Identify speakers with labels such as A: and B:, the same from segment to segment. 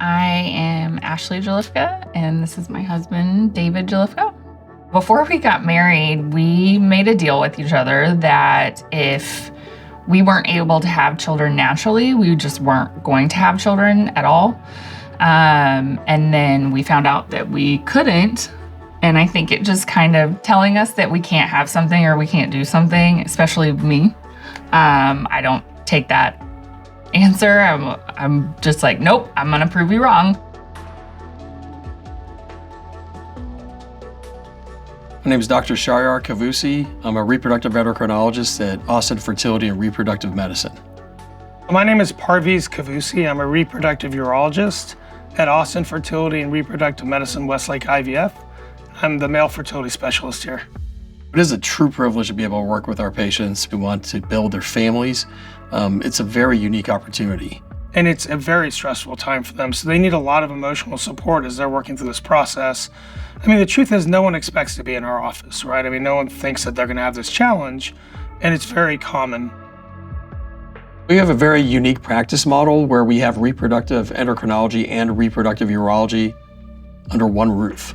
A: I am Ashley Jalifka, and this is my husband, David Jalifka. Before we got married, we made a deal with each other that if we weren't able to have children naturally, we just weren't going to have children at all. And then we found out that we couldn't. And I think it just kind of telling us that we can't have something or we can't do something, especially me. I don't take that answer. I'm just like, nope, I'm gonna prove you wrong.
B: My name is Dr. Sharyar Kavusi. I'm a reproductive endocrinologist at Austin Fertility and Reproductive Medicine.
C: My name is Parviz Kavusi. I'm a reproductive urologist at Austin Fertility and Reproductive Medicine, Westlake IVF. I'm the male fertility specialist here.
B: It is a true privilege to be able to work with our patients who want to build their families. It's a very unique opportunity.
C: And it's a very stressful time for them, so they need a lot of emotional support as they're working through this process. I mean, the truth is no one expects to be in our office, right? I mean, no one thinks that they're gonna have this challenge, and it's very common.
B: We have a very unique practice model where we have reproductive endocrinology and reproductive urology under one roof.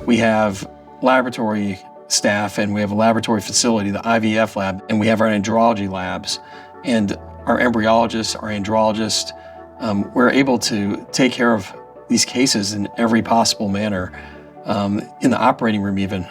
B: We have laboratory staff and we have a laboratory facility, the IVF lab, and we have our andrology labs. And our embryologists, our andrologists, we're able to take care of these cases in every possible manner, in the operating room even.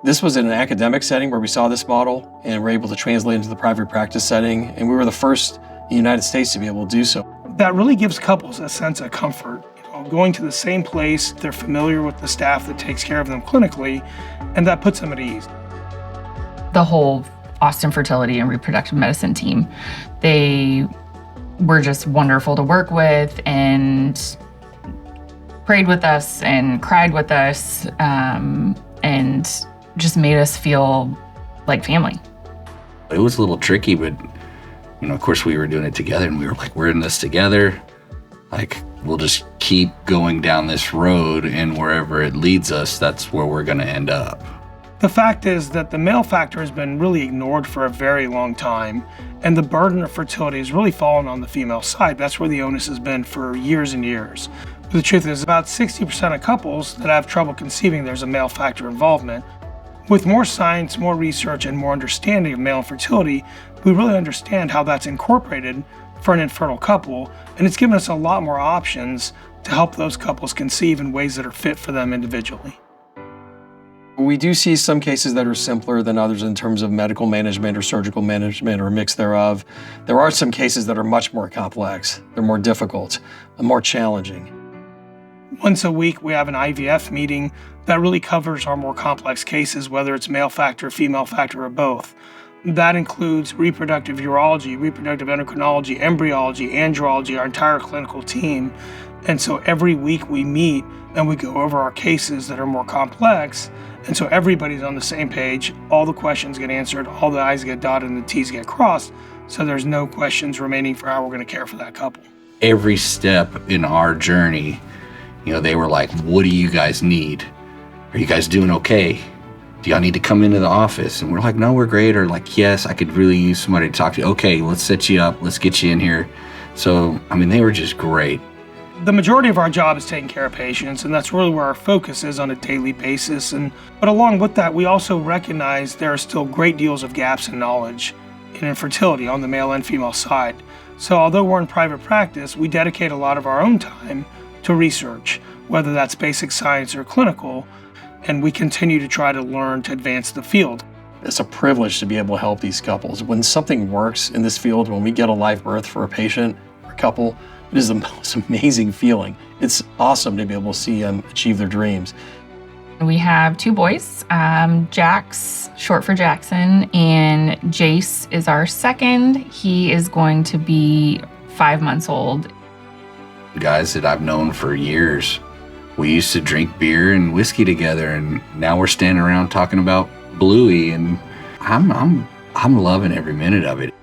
B: This was in an academic setting where we saw this model and we're able to translate into the private practice setting, and we were the first in the United States to be able to do so.
C: That really gives couples a sense of comfort. Going to the same place, they're familiar with the staff that takes care of them clinically, and that puts them at ease.
A: The whole Austin Fertility and Reproductive Medicine team, they were just wonderful to work with and prayed with us and cried with us, and just made us feel like family.
D: It was a little tricky, but of course we were doing it together and we were like, we're in this together. Like, we'll just keep going down this road, and wherever it leads us, that's where we're gonna end up.
C: The fact is that the male factor has been really ignored for a very long time, and the burden of fertility has really fallen on the female side. That's where the onus has been for years and years. But the truth is, about 60% of couples that have trouble conceiving, there's a male factor involvement. With more science, more research, and more understanding of male infertility, we really understand how that's incorporated for an infertile couple, and it's given us a lot more options to help those couples conceive in ways that are fit for them individually.
B: We do see some cases that are simpler than others in terms of medical management or surgical management or a mix thereof. There are some cases that are much more complex. They're more difficult and more challenging.
C: Once a week, we have an IVF meeting that really covers our more complex cases, whether it's male factor, female factor, or both. That includes reproductive urology, reproductive endocrinology, embryology, andrology, our entire clinical team. And so every week we meet and we go over our cases that are more complex. And so everybody's on the same page. All the questions get answered, all the I's get dotted and the T's get crossed. So there's no questions remaining for how we're going to care for that couple.
D: Every step in our journey, they were like, what do you guys need? Are you guys doing okay? Do y'all need to come into the office? And we're like, no, we're great. Or like, yes, I could really use somebody to talk to. Okay, let's set you up. Let's get you in here. So, they were just great.
C: The majority of our job is taking care of patients, and that's really where our focus is on a daily basis. But along with that, we also recognize there are still great deals of gaps in knowledge in infertility on the male and female side. So although we're in private practice, we dedicate a lot of our own time to research, whether that's basic science or clinical, and we continue to try to learn to advance the field.
B: It's a privilege to be able to help these couples. When something works in this field, when we get a live birth for a patient or a couple, it is the most amazing feeling. It's awesome to be able to see them achieve their dreams.
A: We have two boys, Jax, short for Jackson, and Jace is our second. He is going to be 5 months old.
D: Guys that I've known for years. We used to drink beer and whiskey together, and now we're standing around talking about Bluey, and I'm loving every minute of it.